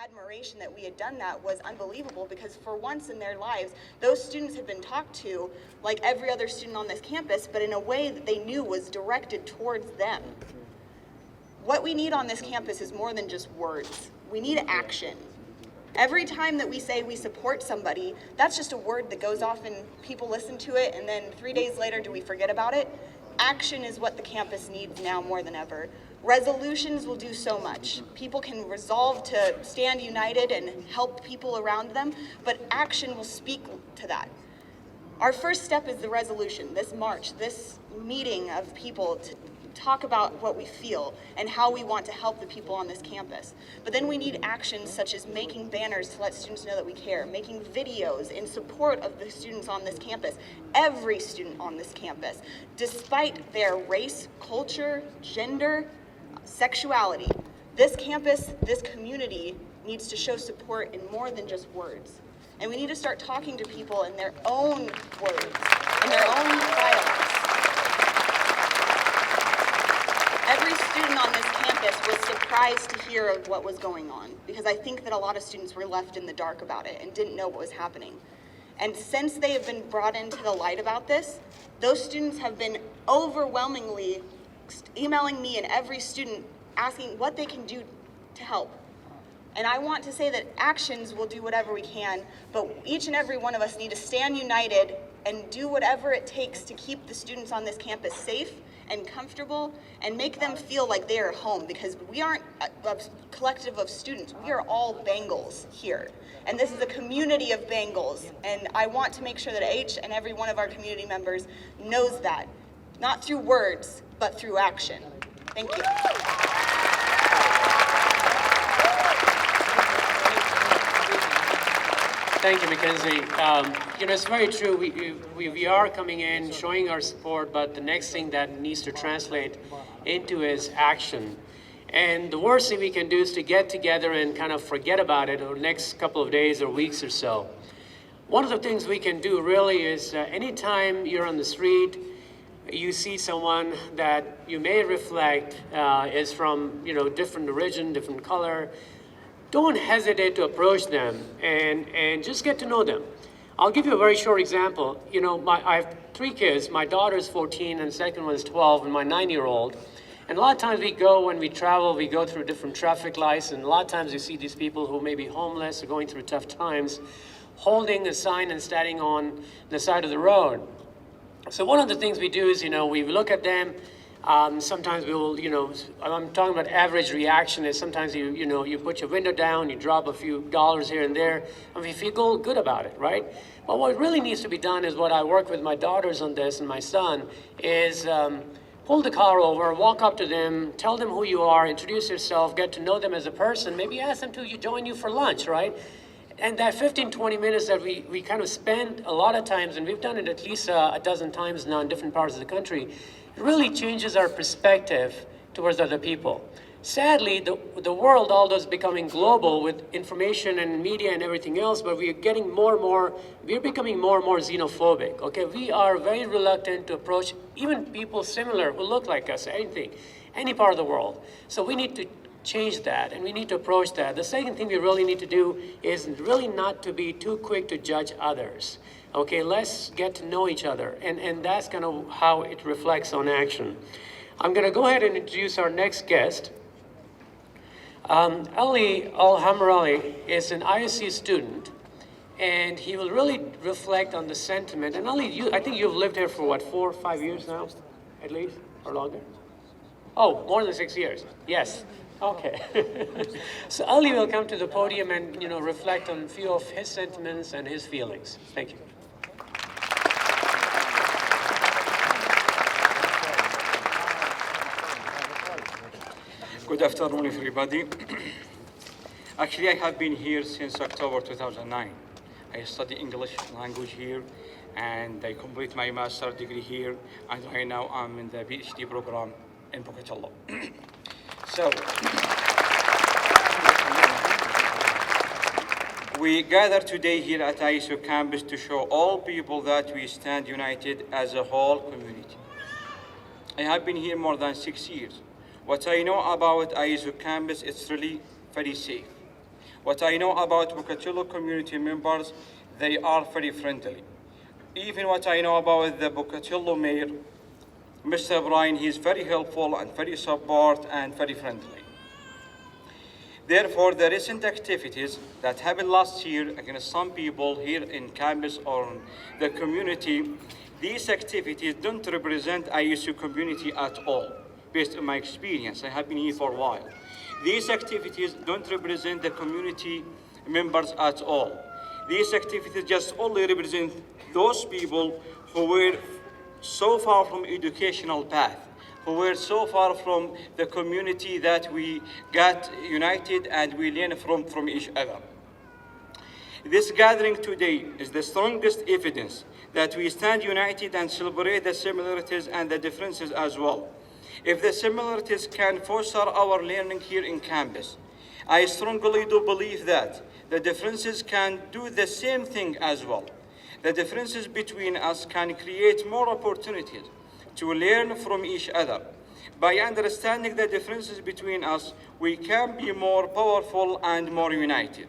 admiration that we had done that was unbelievable, because for once in their lives, those students had been talked to like every other student on this campus, but in a way that they knew was directed towards them. What we need on this campus is more than just words. We need action. Every time that we say we support somebody, that's just a word that goes off and people listen to it, and then 3 days later, do we forget about it? Action is what the campus needs now more than ever. Resolutions will do so much. People can resolve to stand united and help people around them, but action will speak to that. Our first step is the resolution, this march, this meeting of people to talk about what we feel and how we want to help the people on this campus. But then we need actions such as making banners to let students know that we care, making videos in support of the students on this campus, every student on this campus, despite their race, culture, gender, sexuality. This campus, this community needs to show support in more than just words. And we need to start talking to people in their own words, in their own dialects. Every student on this campus was surprised to hear of what was going on, because I think that a lot of students were left in the dark about it and didn't know what was happening. And since they have been brought into the light about this, those students have been overwhelmingly emailing me and every student asking what they can do to help. And I want to say that actions will do whatever we can, but each and every one of us need to stand united and do whatever it takes to keep the students on this campus safe and comfortable and make them feel like they are home, because we aren't a collective of students. We are all Bengals here. And this is a community of Bengals. And I want to make sure that each and every one of our community members knows that, not through words, but through action. Thank you. Thank you, Mackenzie. It's very true. We are coming in, showing our support, but the next thing that needs to translate into is action. And the worst thing we can do is to get together and kind of forget about it over the next couple of days or weeks or so. One of the things we can do really is anytime you're on the street, you see someone that you may reflect is from different origin, different color, don't hesitate to approach them and just get to know them. I'll give you a very short example. I have 3 kids. My daughter's 14 and the second one is 12 and my 9-year-old. And a lot of times when we travel, we go through different traffic lights, and a lot of times you see these people who may be homeless or going through tough times, holding a sign and standing on the side of the road. So one of the things we do is, we look at them. Sometimes we will, I'm talking about average reaction is sometimes you put your window down, you drop a few dollars here and there, and we feel good about it, right? But what really needs to be done is what I work with my daughters on this and my son is pull the car over, walk up to them, tell them who you are, introduce yourself, get to know them as a person, maybe ask them to join you for lunch, right? And that 15, 20 minutes that we kind of spend a lot of times, and we've done it at least a dozen times now in different parts of the country, it really changes our perspective towards other people. Sadly, the world, although is becoming global with information and media and everything else, but we're becoming more and more xenophobic, okay? We are very reluctant to approach even people similar who look like us, any part of the world. So we need to change that, and we need to approach that. The second thing we really need to do is really not to be too quick to judge others. Okay, let's get to know each other, and that's kind of how it reflects on action. I'm going to go ahead and introduce our next guest. Ali Al-Hamrali is an ISU student, and he will really reflect on the sentiment. And Ali, I think you've lived here for what, 4 or 5 years now, at least, or longer? Oh, more than 6 years. Yes. Okay. So Ali will come to the podium and reflect on a few of his sentiments and his feelings. Thank you. Good afternoon, everybody. Actually, I have been here since October 2009. I study English language here, and I complete my master's degree here, and right now I'm in the PhD program in Pocatello. So, we gather today here at ISU campus to show all people that we stand united as a whole community. I have been here more than 6 years. What I know about ISU campus, it's really very safe. What I know about Pocatello community members, they are very friendly. Even what I know about the Pocatello mayor, Mr. Brian, he is very helpful and very support and very friendly. Therefore, the recent activities that happened last year against some people here in campus or in the community, these activities don't represent ISU community at all, based on my experience. I have been here for a while. These activities don't represent the community members at all. These activities just only represent those people who were so far from educational path, who were so far from the community that we got united and we learn from each other. This gathering today is the strongest evidence that we stand united and celebrate the similarities and the differences as well. If the similarities can foster our learning here in campus, I strongly do believe that the differences can do the same thing as well. The differences between us can create more opportunities to learn from each other. By understanding the differences between us, we can be more powerful and more united.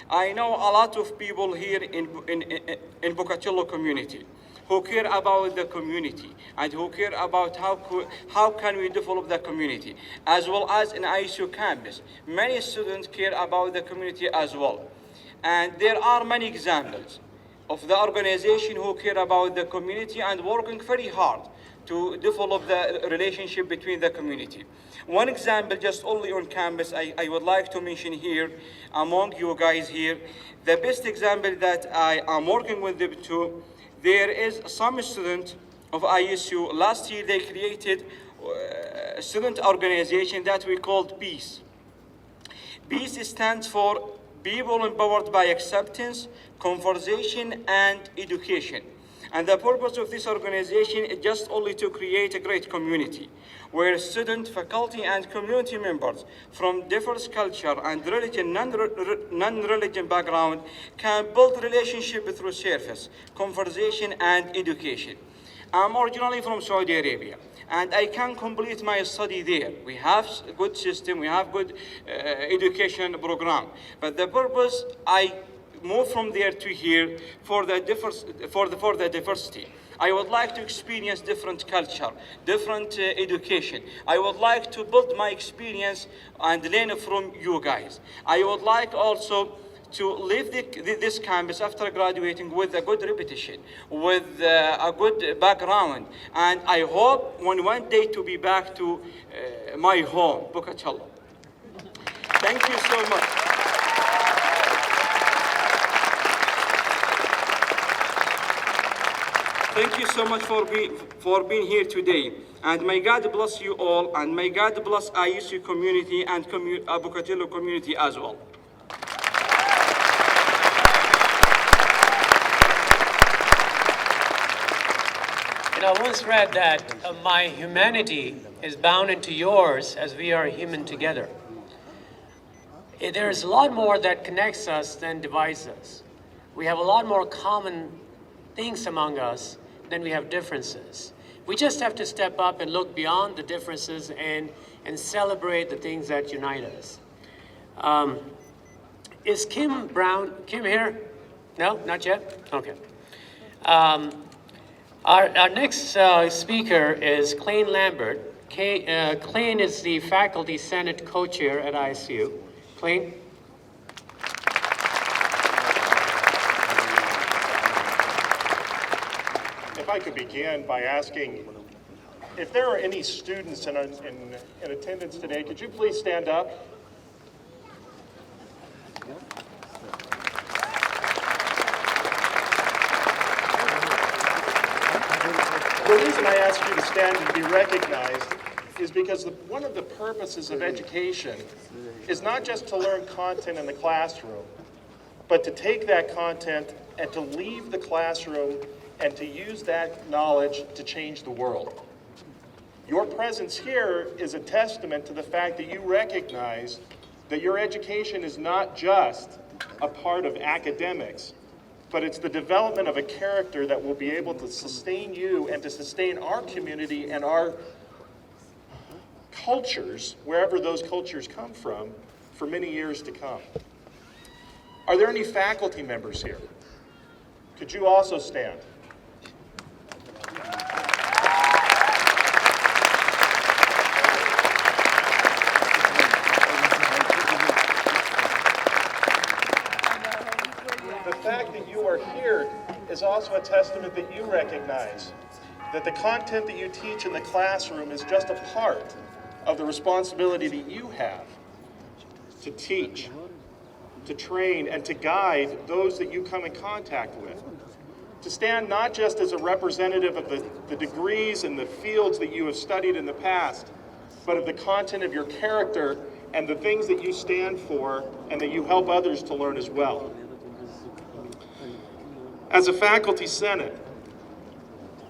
I know a lot of people here in Pocatello community who care about the community and who care about how can we develop the community, as well as in ISU campus. Many students care about the community as well. And there are many examples of the organization who care about the community and working very hard to develop the relationship between the community. One example, just only on campus, I would like to mention here, among you guys here, the best example that I am working with them too, there is some student of ISU, last year they created a student organization that we called PEACE. PEACE stands for People Empowered by Acceptance, Conversation, and Education. And the purpose of this organization is just only to create a great community where student, faculty, and community members from diverse culture and religion, non-religion background can build relationship through service, conversation, and education. I'm originally from Saudi Arabia, and I can complete my study there. We have a good system, we have good education program. But the purpose, I moved from there to here for the diversity. I would like to experience different culture, different education. I would like to build my experience and learn from you guys. I would like also to leave this campus after graduating with a good reputation, with a good background. And I hope one day to be back to my home, Pocatello. Thank you so much. Thank you so much for being here today. And may God bless you all, and may God bless ISU community and Pocatello community as well. I once read that my humanity is bound into yours as we are human together. There's a lot more that connects us than divides us. We have a lot more common things among us than we have differences. We just have to step up and look beyond the differences and celebrate the things that unite us. Is Kim here? No, not yet? Okay. Our next speaker is Clayne Lambert. Clayne is the Faculty Senate co-chair at ISU. Clayne? If I could begin by asking if there are any students in attendance today, could you please stand up? The reason I ask you to stand and be recognized is because one of the purposes of education is not just to learn content in the classroom, but to take that content and to leave the classroom and to use that knowledge to change the world. Your presence here is a testament to the fact that you recognize that your education is not just a part of academics, but it's the development of a character that will be able to sustain you and to sustain our community and our cultures, wherever those cultures come from, for many years to come. Are there any faculty members here? Could you also stand? The fact that you are here is also a testament that you recognize that the content that you teach in the classroom is just a part of the responsibility that you have to teach, to train, and to guide those that you come in contact with. To stand not just as a representative of the degrees and the fields that you have studied in the past, but of the content of your character and the things that you stand for and that you help others to learn as well. As a faculty senate,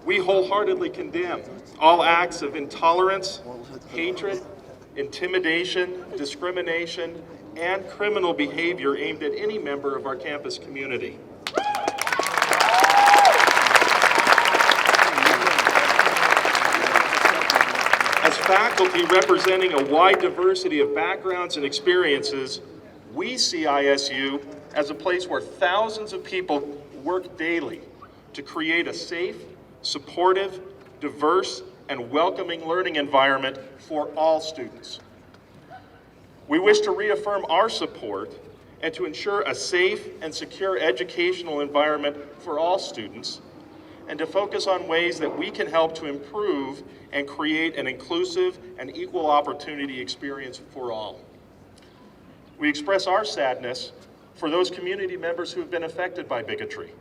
we wholeheartedly condemn all acts of intolerance, hatred, intimidation, discrimination, and criminal behavior aimed at any member of our campus community. As faculty representing a wide diversity of backgrounds and experiences, we see ISU as a place where thousands of people work daily to create a safe, supportive, diverse, and welcoming learning environment for all students. We wish to reaffirm our support and to ensure a safe and secure educational environment for all students, and to focus on ways that we can help to improve and create an inclusive and equal opportunity experience for all. We express our sadness for those community members who have been affected by bigotry,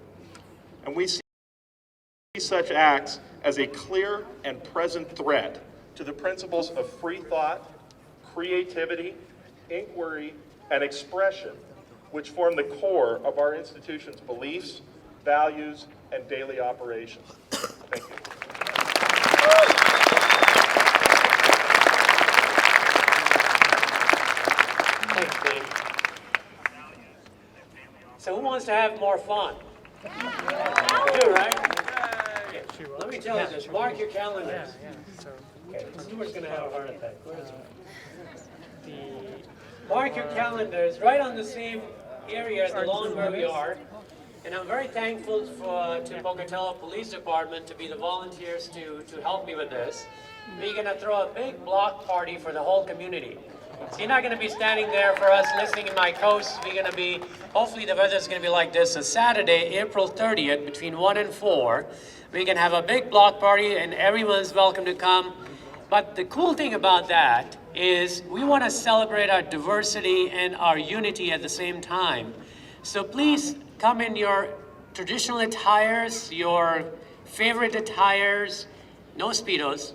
and we see such acts as a clear and present threat to the principles of free thought, creativity, inquiry, and expression, which form the core of our institution's beliefs, values, and daily operations. Thank you. Thanks, Dave. So who wants to have more fun? You do, right? Okay. Let me tell you this, mark your calendars. Okay, Stuart's gonna have a heart attack. Where is he? Mark your calendars right on the same area as the lawn where we are. And I'm very thankful to Pocatello Police Department to be the volunteers to help me with this. We're gonna throw a big block party for the whole community. So you're not gonna be standing there for us listening in my coast. We're gonna be, hopefully the weather's gonna be like this. So Saturday, April 30th, between 1 and 4, we can have a big block party and everyone's welcome to come. But the cool thing about that is we wanna celebrate our diversity and our unity at the same time. So please come in your traditional attires, your favorite attires, no Speedos.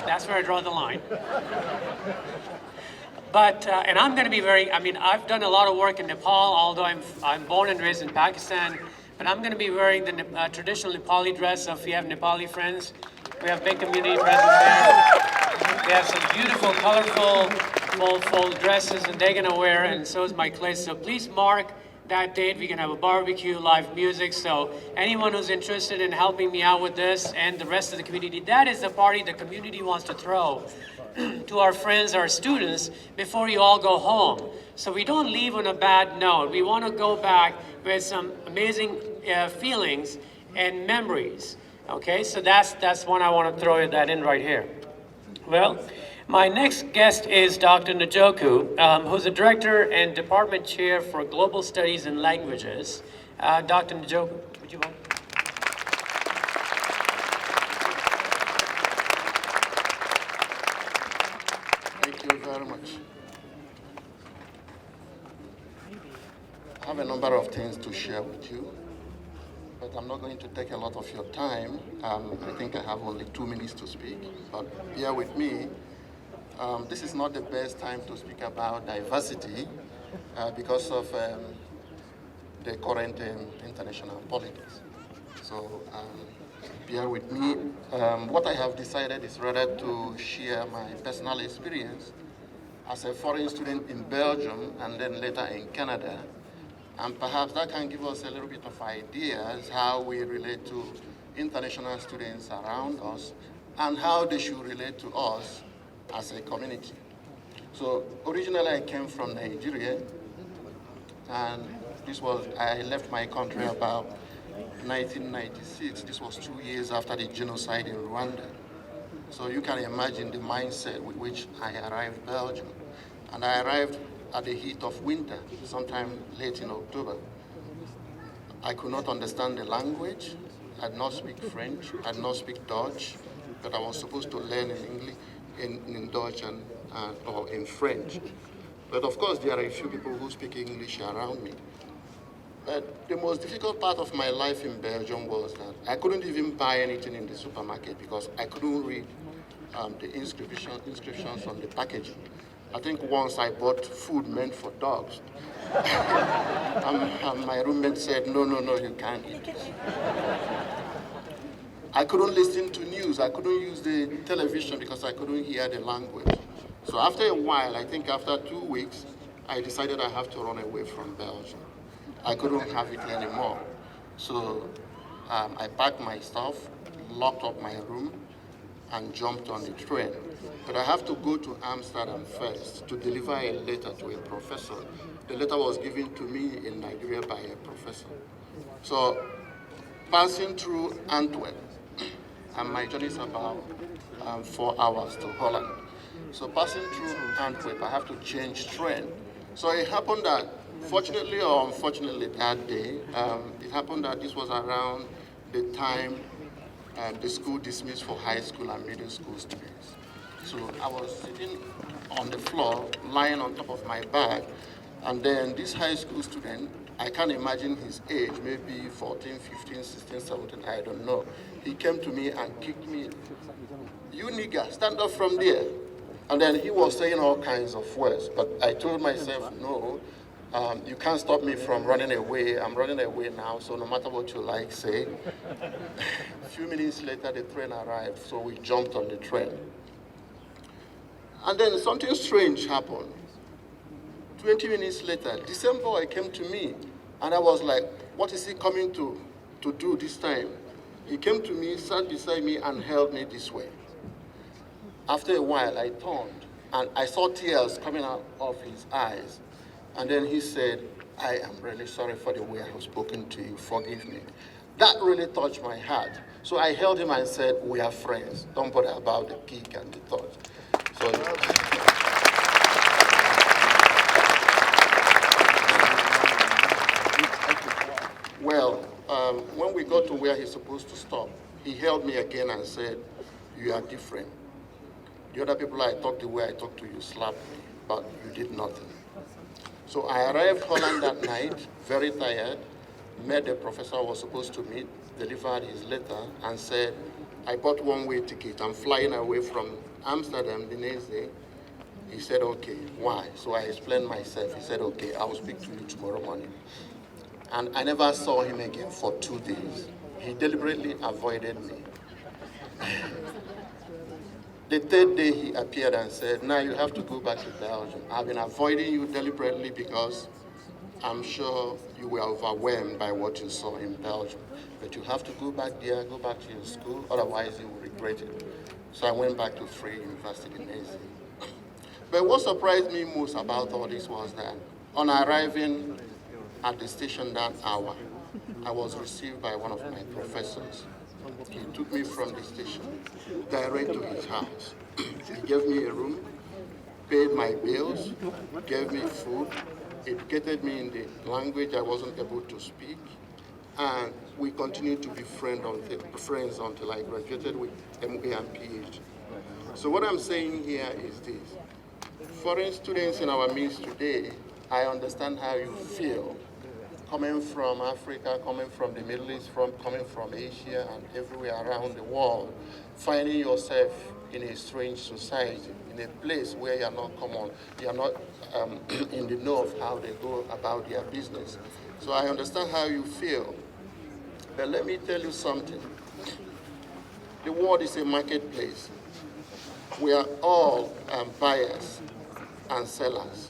That's where I draw the line. But, and I'm gonna be I've done a lot of work in Nepal, although I'm born and raised in Pakistan, but I'm gonna be wearing the traditional Nepali dress, so if you have Nepali friends, we have big community presence there. We have some beautiful, colorful, full dresses, and they're gonna wear, and so is my class. So please mark that date. We can have a barbecue, live music. So anyone who's interested in helping me out with this and the rest of the community, that is the party the community wants to throw to our friends, our students, before you all go home. So we don't leave on a bad note. We want to go back with some amazing feelings and memories. Okay, so that's one I want to throw that in right here. Well, my next guest is Dr. Njoku, who's the Director and Department Chair for Global Studies and Languages. Dr. Njoku, would you want? Thank you very much. I have a number of things to share with you, but I'm not going to take a lot of your time. I think I have only 2 minutes to speak, but bear with me. This is not the best time to speak about diversity because of the current international politics. So bear with me. What I have decided is rather to share my personal experience as a foreign student in Belgium and then later in Canada. And perhaps that can give us a little bit of ideas how we relate to international students around us and how they should relate to us as a community. So originally I came from Nigeria, And I left my country about 1996. This was 2 years after the genocide in Rwanda. So you can imagine the mindset with which I arrived in Belgium. And I arrived at the heat of winter, sometime late in October. I could not understand the language. I did not speak French. I did not speak Dutch, but I was supposed to learn in English, in Dutch or in French. But of course, there are a few people who speak English around me. But the most difficult part of my life in Belgium was that I couldn't even buy anything in the supermarket because I couldn't read the inscriptions on the packaging. I think once I bought food meant for dogs. And my roommate said, no, you can't eat this. I couldn't listen to news. I couldn't use the television because I couldn't hear the language. So after a while, I think after 2 weeks, I decided I have to run away from Belgium. I couldn't have it anymore. So I packed my stuff, locked up my room, and jumped on the train. But I have to go to Amsterdam first to deliver a letter to a professor. The letter was given to me in Nigeria by a professor. So passing through Antwerp, and my journey is about 4 hours to Holland. So passing through Antwerp, I have to change train. So it happened that, fortunately or unfortunately that day, it happened that this was around the time the school dismissed for high school and middle school students. So I was sitting on the floor, lying on top of my bag, and then this high school student, I can't imagine his age, maybe 14, 15, 16, 17, I don't know. He came to me and kicked me. You nigger, stand up from there. And then he was saying all kinds of words, but I told myself, no, you can't stop me from running away. I'm running away now, so no matter what you like, say. A few minutes later, the train arrived, so we jumped on the train. And then something strange happened. 20 minutes later, the same boy came to me, and I was like, what is he coming to do this time? He came to me, sat beside me, and held me this way. After a while, I turned, and I saw tears coming out of his eyes. And then he said, I am really sorry for the way I have spoken to you. Forgive me. That really touched my heart. So I held him and said, we are friends. Don't bother about the kick and the touch. So, well, when we got to where he's supposed to stop, he held me again and said, you are different. The other people I talked the way I talked to you slapped me, but you did nothing. So I arrived Holland that night, very tired, met the professor I was supposed to meet, delivered his letter, and said, I bought one-way ticket. I'm flying away from Amsterdam the next day. He said, okay, why? So I explained myself. He said, okay, I will speak to you tomorrow morning. And I never saw him again for 2 days. He deliberately avoided me. The third day he appeared and said, now you have to go back to Belgium. I've been avoiding you deliberately because I'm sure you were overwhelmed by what you saw in Belgium. But you have to go back there, go back to your school, otherwise you will regret it. So I went back to Free University in Asia. But what surprised me most about all this was that on arriving at the station that hour, I was received by one of my professors. He took me from the station direct to his house. He gave me a room, paid my bills, gave me food, educated me in the language I wasn't able to speak, and we continued to be friends until I graduated with MA and PhD. So what I'm saying here is this. Foreign students in our midst today, I understand how you feel. Coming from Africa, coming from the Middle East, coming from Asia and everywhere around the world, finding yourself in a strange society, in a place where you're not common, you're not in the know of how they go about their business. So I understand how you feel. But let me tell you something. The world is a marketplace. We are all buyers and sellers.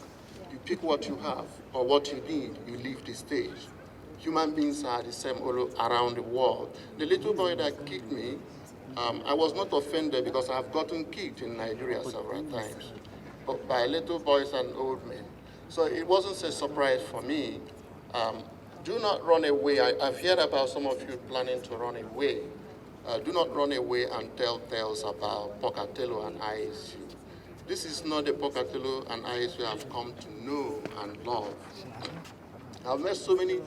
You pick what you have or what you need, you leave the stage. Human beings are the same all around the world. The little boy that kicked me, I was not offended because I've gotten kicked in Nigeria several times, but by little boys and old men. So it wasn't a surprise for me. Do not run away. I've heard about some of you planning to run away. Do not run away and tell tales about Pocatello and ISU. This is not the Pocatello and ISU I've come to know and love. I've met so many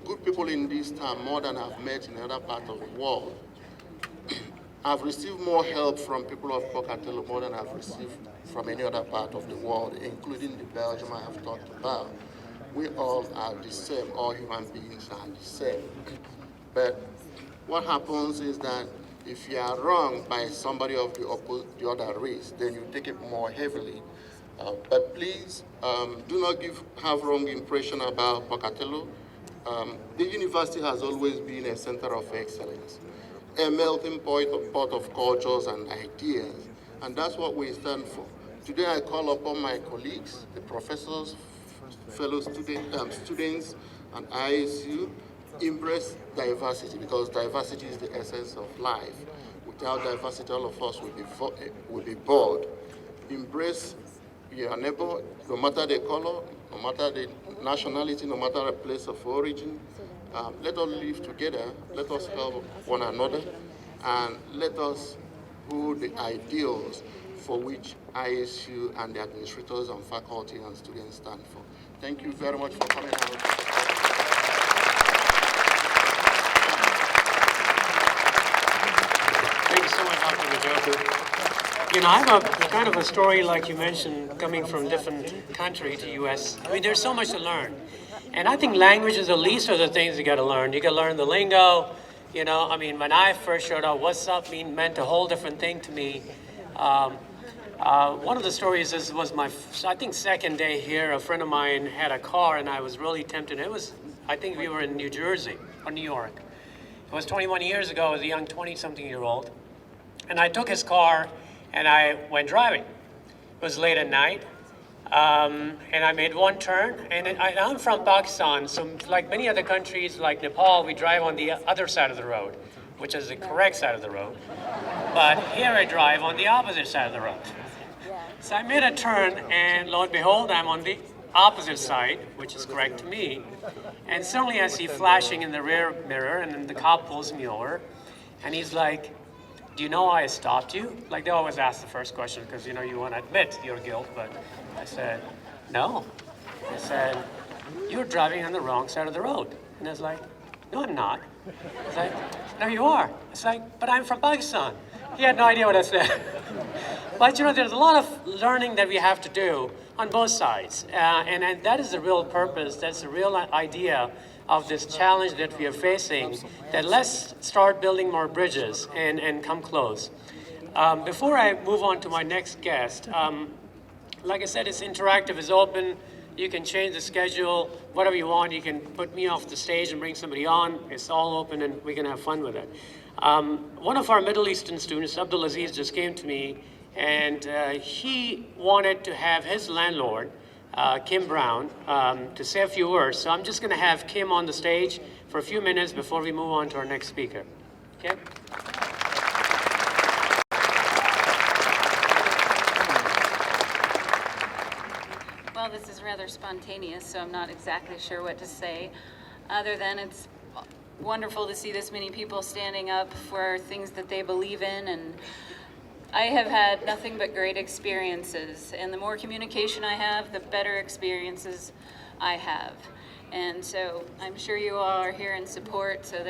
good people in this town, more than I've met in other parts of the world. I've received more help from people of Pocatello more than I've received from any other part of the world, including the Belgium I have talked about. We all are the same, all human beings are the same. But what happens is that if you are wronged by somebody of the other race, then you take it more heavily. But please, do not have wrong impression about Pocatello. The university has always been a center of excellence, a melting pot of cultures and ideas, and that's what we stand for. Today I call upon my colleagues, the professors, fellow students, and ISU, embrace diversity, because diversity is the essence of life. Without diversity, all of us will be bored. Embrace your neighbor, no matter the color, no matter the nationality, no matter the place of origin. Let us live together, let us help one another, and let us hold the ideals for which ISU and the administrators and faculty and students stand for. Thank you very much for coming out. Thank you so much, Dr. Majoku. You know, I have a kind of a story, like you mentioned, coming from a different country to U.S. I mean, there's so much to learn. And I think language is the least of the things you got to learn. You got to learn the lingo. You know, I mean, when I first showed up, what's up meant a whole different thing to me. One of the stories was my, I think, second day here. A friend of mine had a car, and I was really tempted. It was, I think we were in New Jersey or New York. It was 21 years ago. I was a young 20-something-year-old. And I took his car, and I went driving. It was late at night. And I made one turn, and I'm from Pakistan, so like many other countries, like Nepal, we drive on the other side of the road, which is the correct side of the road. But here I drive on the opposite side of the road. So I made a turn, and lo and behold, I'm on the opposite side, which is correct to me. And suddenly I see flashing in the rear mirror, and then the cop pulls me over, and he's like, "Do you know why I stopped you?" Like, they always ask the first question because, you know, you want to admit your guilt, but I said, "No." I said, "You're driving on the wrong side of the road." And I was like, "No, I'm not." I was like, "No, you are." I was like, "But I'm from Pakistan." He had no idea what I said. But, you know, there's a lot of learning that we have to do on both sides. And that is the real purpose, that's the real idea of this challenge that we are facing, that let's start building more bridges and come close. Before I move on to my next guest, like I said, it's interactive, it's open. You can change the schedule, whatever you want. You can put me off the stage and bring somebody on. It's all open and we can have fun with it. One of our Middle Eastern students, Abdul Aziz, just came to me, and he wanted to have his landlord, Kim Brown, to say a few words. So I'm just going to have Kim on the stage for a few minutes before we move on to our next speaker. Okay? Well, this is rather spontaneous, so I'm not exactly sure what to say, other than it's wonderful to see this many people standing up for things that they believe in, and I have had nothing but great experiences, and the more communication I have, the better experiences I have. And so I'm sure you all are here in support, so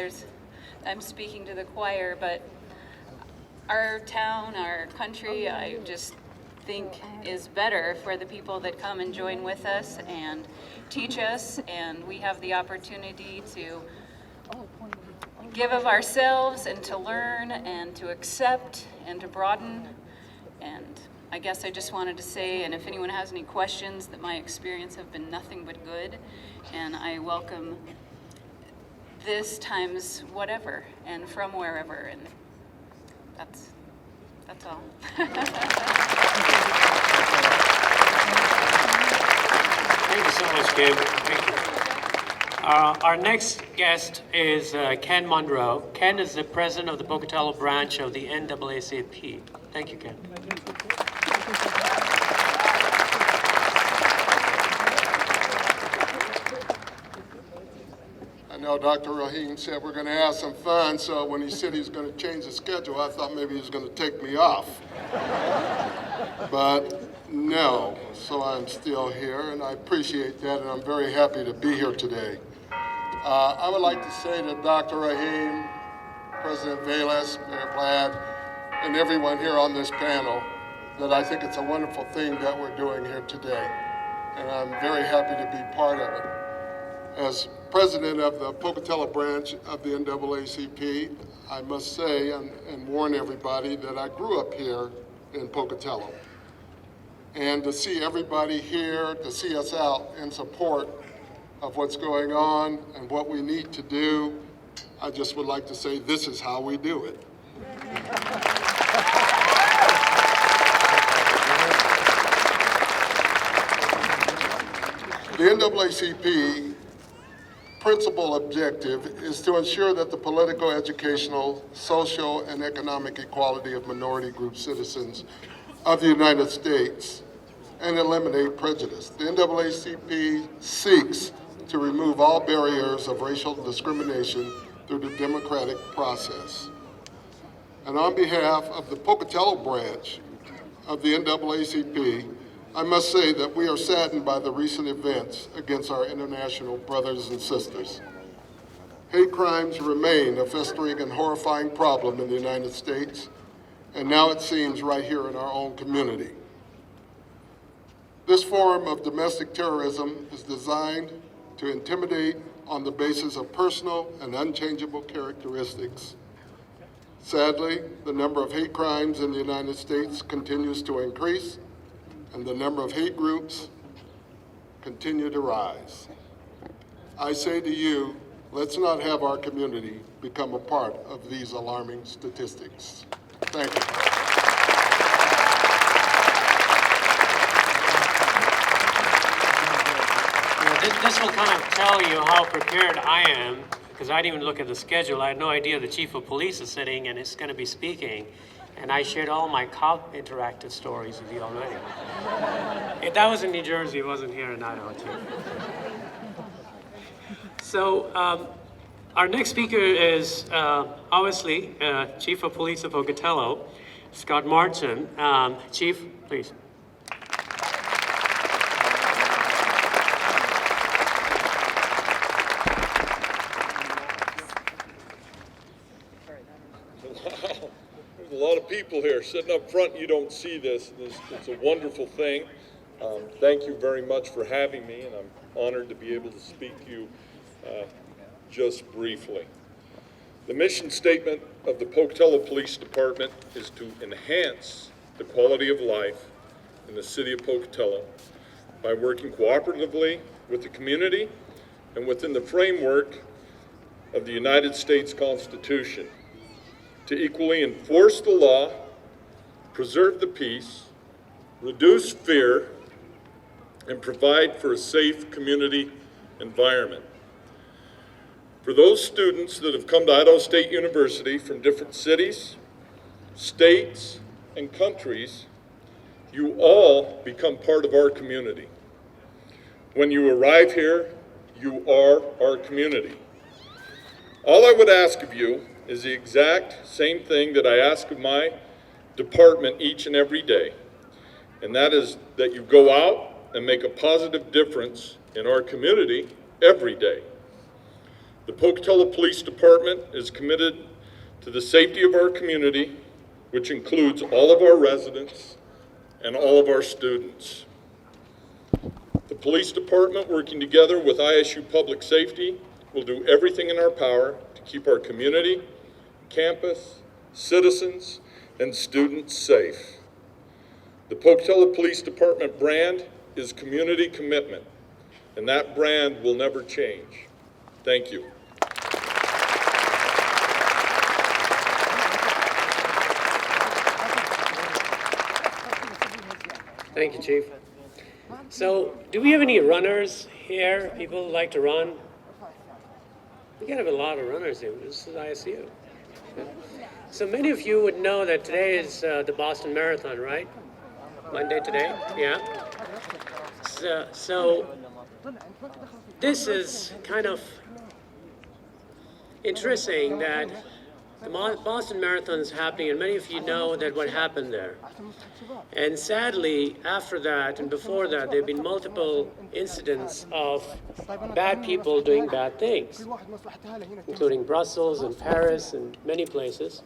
I'm speaking to the choir, but our town, our country, I just think is better for the people that come and join with us and teach us, and we have the opportunity to give of ourselves and to learn and to accept and to broaden. And I guess I just wanted to say, and if anyone has any questions, that my experience have been nothing but good, and I welcome this times whatever and from wherever, and that's all. Thank you so much, Kim. Thank you. Our next guest is Ken Monroe. Ken is the president of the Pocatello branch of the NAACP. Thank you, Ken. know, Dr. Rahim said we're going to have some fun, so when he said he's going to change the schedule, I thought maybe he was going to take me off. But no, so I'm still here, and I appreciate that, and I'm very happy to be here today. I would like to say to Dr. Rahim, President Velas, Mayor Plaid, and everyone here on this panel that I think it's a wonderful thing that we're doing here today, and I'm very happy to be part of it. As president of the Pocatello branch of the NAACP, I must say and warn everybody that I grew up here in Pocatello. And to see everybody here, to see us out in support of what's going on and what we need to do, I just would like to say this is how we do it. The NAACP principal objective is to ensure that the political, educational, social, and economic equality of minority group citizens of the United States and eliminate prejudice. The NAACP seeks to remove all barriers of racial discrimination through the democratic process. And on behalf of the Pocatello branch of the NAACP, I must say that we are saddened by the recent events against our international brothers and sisters. Hate crimes remain a festering and horrifying problem in the United States, and now it seems right here in our own community. This form of domestic terrorism is designed to intimidate on the basis of personal and unchangeable characteristics. Sadly, the number of hate crimes in the United States continues to increase, and the number of hate groups continue to rise. I say to you, let's not have our community become a part of these alarming statistics. Thank you. This will kind of tell you how prepared I am, because I didn't even look at the schedule. I had no idea the chief of police is sitting and is going to be speaking. And I shared all my cop interactive stories with you already. If that was in New Jersey, it wasn't here in Idaho, Chief. So our next speaker is obviously Chief of Police of Pocatello, Scott Martin. Chief, please. There's a lot of people here sitting up front. You don't see this. It's a wonderful thing. Thank you very much for having me, and I'm honored to be able to speak to you just briefly. The mission statement of the Pocatello Police Department is to enhance the quality of life in the city of Pocatello by working cooperatively with the community and within the framework of the United States Constitution to equally enforce the law, preserve the peace, reduce fear, and provide for a safe community environment. For those students that have come to Idaho State University from different cities, states, and countries, you all become part of our community. When you arrive here, you are our community. All I would ask of you is the exact same thing that I ask of my department each and every day, and that is that you go out and make a positive difference in our community every day. The Pocatello Police Department is committed to the safety of our community, which includes all of our residents and all of our students. The police department, working together with ISU Public Safety, will do everything in our power to keep our community, campus, citizens, and students safe. The Pocatello Police Department brand is community commitment, and that brand will never change. Thank you. Thank you, Chief. So, do we have any runners here? People who like to run? We gotta have a lot of runners here. This is ISU. So many of you would know that today is the Boston Marathon, right? Monday today, yeah. So this is kind of interesting that the Boston Marathon is happening, and many of you know that what happened there. And sadly, after that and before that, there have been multiple incidents of bad people doing bad things, including Brussels and Paris and many places.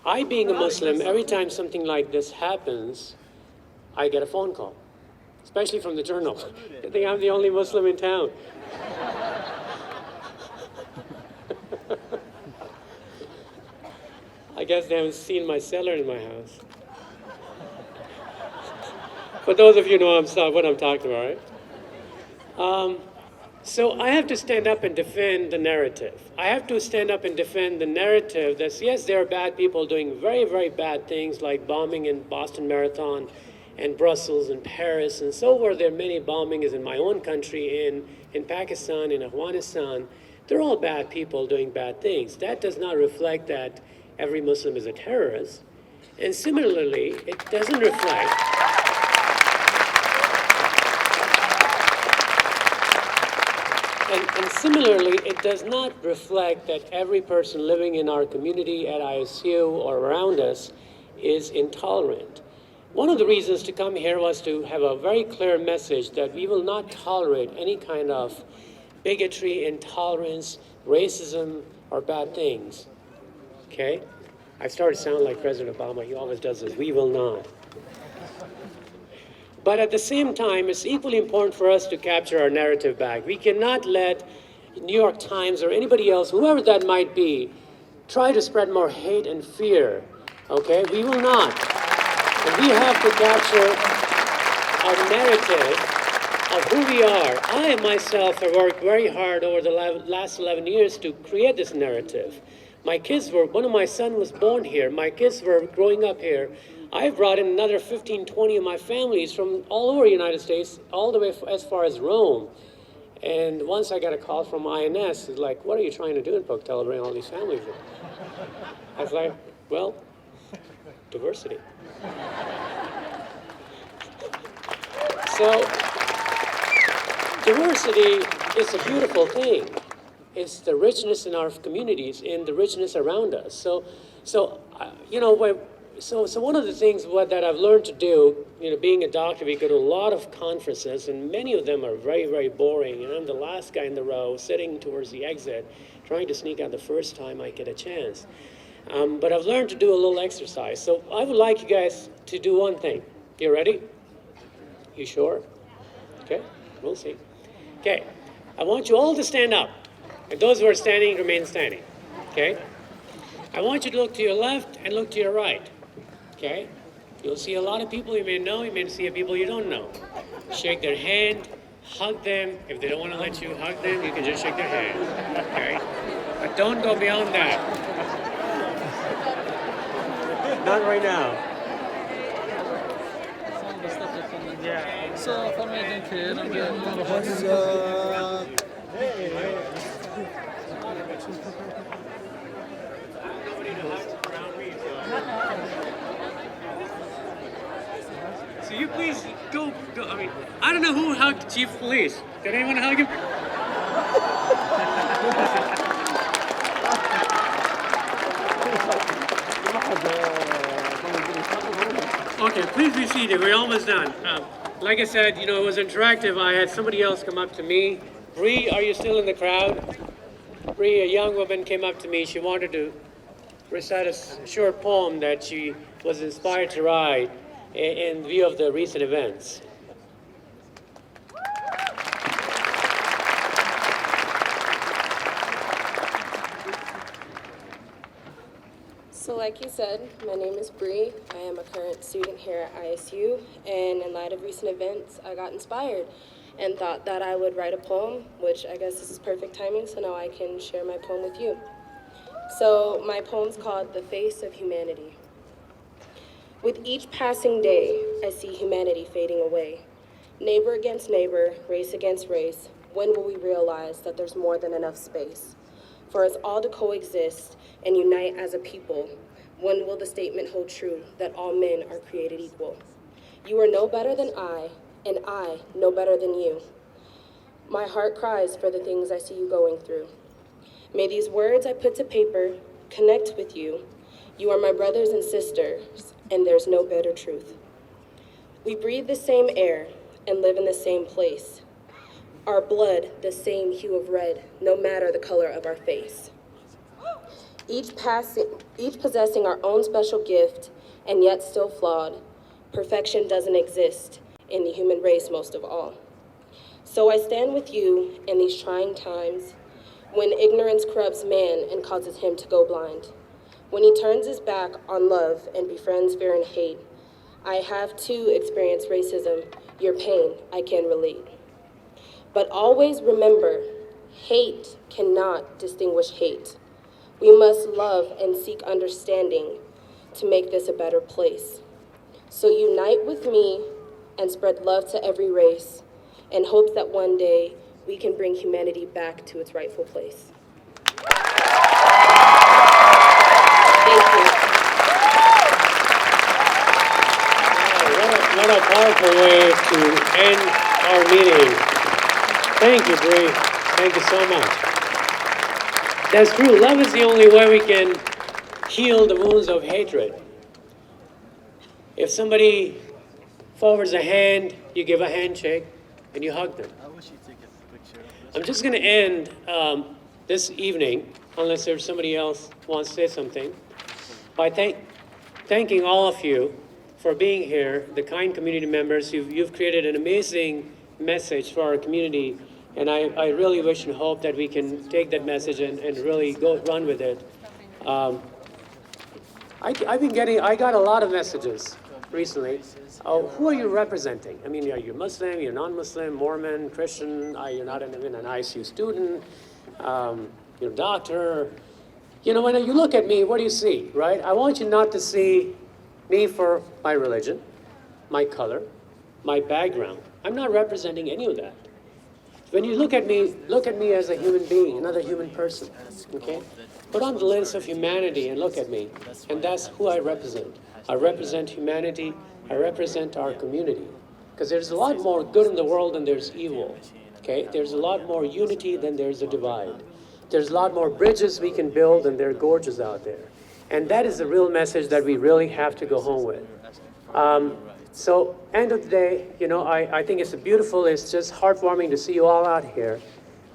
I, being a Muslim, every time something like this happens, I get a phone call, especially from the journal. I think I'm the only Muslim in town. I guess they haven't seen my cellar in my house. For those of you who know what I'm talking about, right? So I have to stand up and defend the narrative. I have to stand up and defend the narrative that, yes, there are bad people doing very, very bad things like bombing in Boston Marathon and Brussels and Paris, and so were there many bombings in my own country, in Pakistan, in Afghanistan. They're all bad people doing bad things. That does not reflect that every Muslim is a terrorist. And similarly, it doesn't reflect And similarly, it does not reflect that every person living in our community at ISU or around us is intolerant. One of the reasons to come here was to have a very clear message that we will not tolerate any kind of bigotry, intolerance, racism, or bad things. Okay? I've started to sound like President Obama. He always does this. We will not. But at the same time, it's equally important for us to capture our narrative back. We cannot let New York Times or anybody else, whoever that might be, try to spread more hate and fear. Okay? We will not. And we have to capture our narrative of who we are. I myself have worked very hard over the last 11 years to create this narrative. One of my sons was born here. My kids were growing up here. I've brought in another 15, 20 of my families from all over the United States, all the way as far as Rome. And once I got a call from INS, it's like, what are you trying to do in Pocatello, bring all these families in? I was like, well, diversity. So, diversity is a beautiful thing. It's the richness in our communities, in the richness around us. So one of the things that I've learned to do, being a doctor, we go to a lot of conferences, and many of them are very, very boring. And I'm the last guy in the row, sitting towards the exit, trying to sneak out the first time I get a chance. But I've learned to do a little exercise. So I would like you guys to do one thing. You ready? You sure? Okay, we'll see. Okay, I want you all to stand up. And those who are standing, remain standing. Okay? I want you to look to your left and look to your right. Okay? You'll see a lot of people you may know, you may see people you don't know. Shake their hand, hug them. If they don't want to let you hug them, you can just shake their hand. Okay? But don't go beyond that. Not right now. So you please go. I mean, I don't know who hugged Chief of Police. Did anyone hug him? Okay, please be seated. We're almost done. Like I said, it was interactive. I had somebody else come up to me. Bree, are you still in the crowd? Bree, a young woman, came up to me. She wanted to recite a short poem that she was inspired to write in view of the recent events. So like you said, my name is Bree. I am a current student here at ISU, and in light of recent events, I got inspired and thought that I would write a poem, which I guess this is perfect timing, so now I can share my poem with you. So my poem's called The Face of Humanity. With each passing day, I see humanity fading away. Neighbor against neighbor, race against race, when will we realize that there's more than enough space for us all to coexist and unite as a people? When will the statement hold true that all men are created equal? You are no better than I, and I no better than you. My heart cries for the things I see you going through. May these words I put to paper connect with you. You are my brothers and sisters, and there's no better truth. We breathe the same air and live in the same place. Our blood, the same hue of red, no matter the color of our face. Each possessing our own special gift, and yet still flawed. Perfection doesn't exist in the human race most of all. So I stand with you in these trying times, when ignorance corrupts man and causes him to go blind. When he turns his back on love and befriends fear and hate, I have too experienced racism. Your pain, I can relate. But always remember, hate cannot distinguish hate. We must love and seek understanding to make this a better place. So unite with me and spread love to every race, in hopes that one day we can bring humanity back to its rightful place. Thank you. What a powerful way to end our meeting. Thank you, Bree. Thank you so much. That's true. Love is the only way we can heal the wounds of hatred. If somebody forwards a hand, you give a handshake and you hug them. I'm just going to end this evening, unless there's somebody else wants to say something, by thanking all of you for being here, the kind community members. You've created an amazing message for our community, and I really wish and hope that we can take that message and really go run with it. I got a lot of messages recently. Who are you representing? I mean, are you Muslim, you're non-Muslim, Mormon, Christian, you're not even an ISU student, you're a doctor. You know, when you look at me, what do you see, right? I want you not to see me for my religion, my color, my background. I'm not representing any of that. When you look at me as a human being, another human person, okay? Put on the lens of humanity and look at me, and that's who I represent. I represent humanity, I represent our community. Because there's a lot more good in the world than there's evil, okay? There's a lot more unity than there's a divide. There's a lot more bridges we can build than there are gorges out there. And that is the real message that we really have to go home with. So, end of the day, you know, I think it's just heartwarming to see you all out here.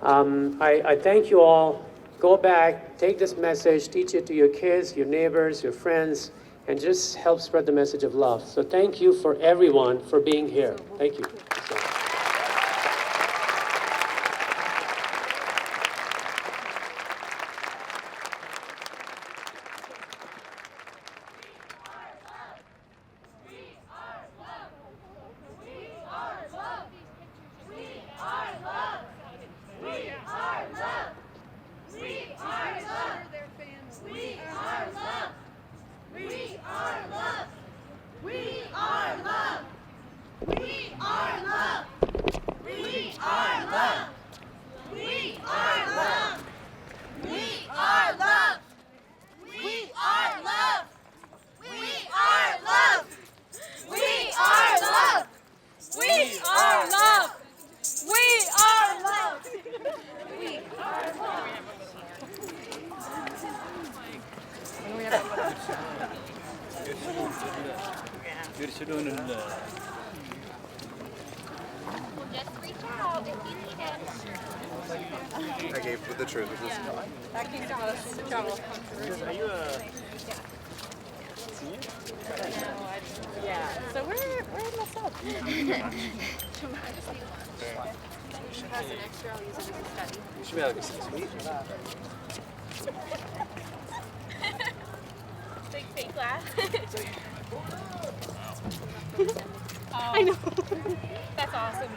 I thank you all. Go back, take this message, teach it to your kids, your neighbors, your friends, and just help spread the message of love. So thank you for everyone for being here. Thank you. I gave with the truth. With this. That came to us. Trouble. Are you a? Yeah. So we're messed up. She has an extra. I'll use it as a study. You should be like a sweet. Big fake laugh. I know. That's awesome.